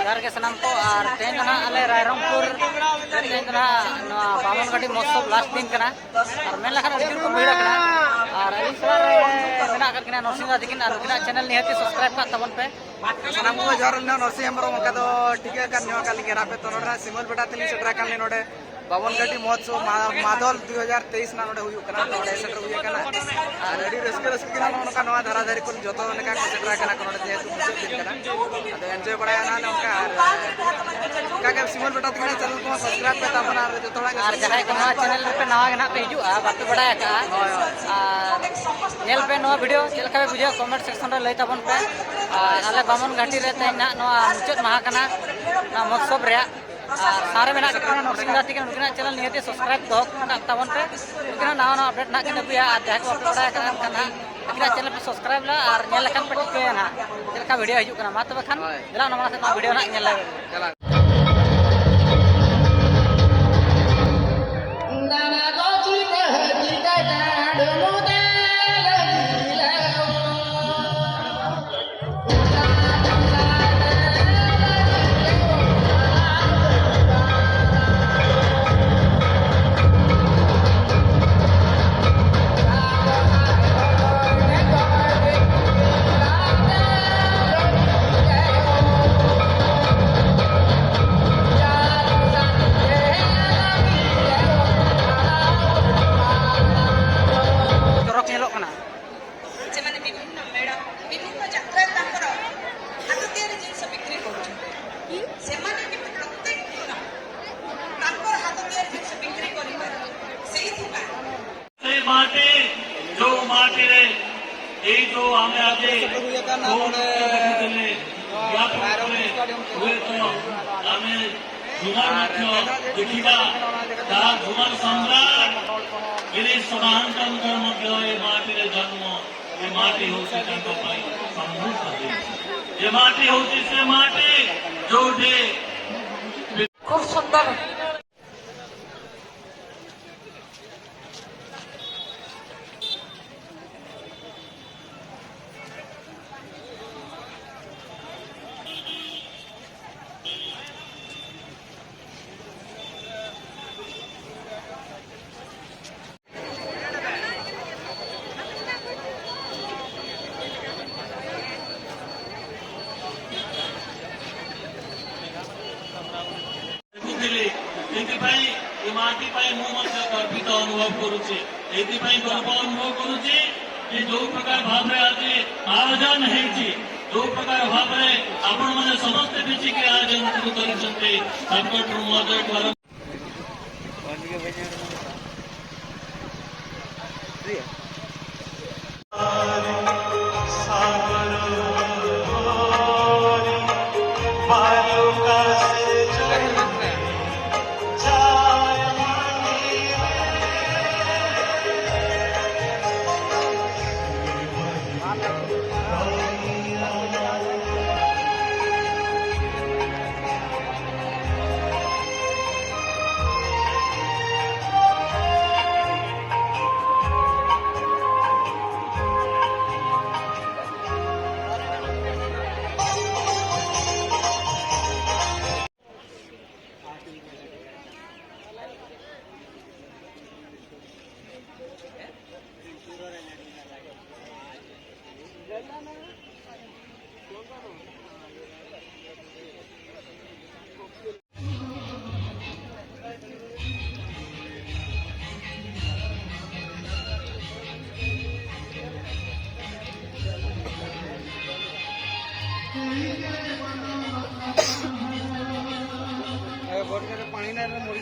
घर के सनाम को और तेन अले रायरंगपुर तेन बामनघाटी महोत्सव लास्ट दिन करना और मेन लखन अड़ी को भीड़ करना और अली सर मेना करके नरसिंह दिकिन और उनका चैनल निहती सब्सक्राइब का तबन पे सनाम को जहर नरसिंह हेम्ब्रम का तो टिके का निवा का लिंगे रापे तो नोडा सिमल बेटा तिली सेटरा kan नोडे बामनघाटी महोत्सव मादल 2023 ना नोडे हुयु कना नोडे सेटर हुय कना और अड़ी रस्के रस्के ना नोका नवा धारा धारी को जतो लेका को सेटरा कना नोडे जेतु मुझे दिन कना अदो एंजॉय बड़ा ना नोका का सिमल बेटा तिली चैनल को सब्सक्राइब पे तबन और जतो और जहां को नवा चैनल पे नवा गना पे हिजुआ बात बड़ा का और नेल पे नवा वीडियो चलका बुझे कमेंट सेक्शन रे लई तबन पे आले बामनघाटी रे तेना नवा मुचत महा कना ना महोत्सव रे सारे में नरसिंह दाती चैनल निहती सब्सक्राइब दो तबन पे नवा नवा अपडेट ना अगुया जहाँ को अपडेट बड़ा चैनल पे सब्सक्राइब ला और पे टिके ना चलका वीडियो हजूना मा तब खान जला नवा वीडियो ना जो माटी रे এই जो आमे आजे आमे जुमार देखिबा ता जुमार सम्राट गिरीश महांतंकर मध्य ए माटी रे जन्म ए माटी होछि तांको पाई समृद्ध देश ए माटी होछि से माटी जोठे खूब सुंदर माटी गर्वित अनुभव करुचे गर्व अनुभव करुचे जो प्रकार भाव आज आयोजन है जो प्रकार भाव आपण मैंने समस्त मिशिकी आयोजन कर पानी ना मोड़ी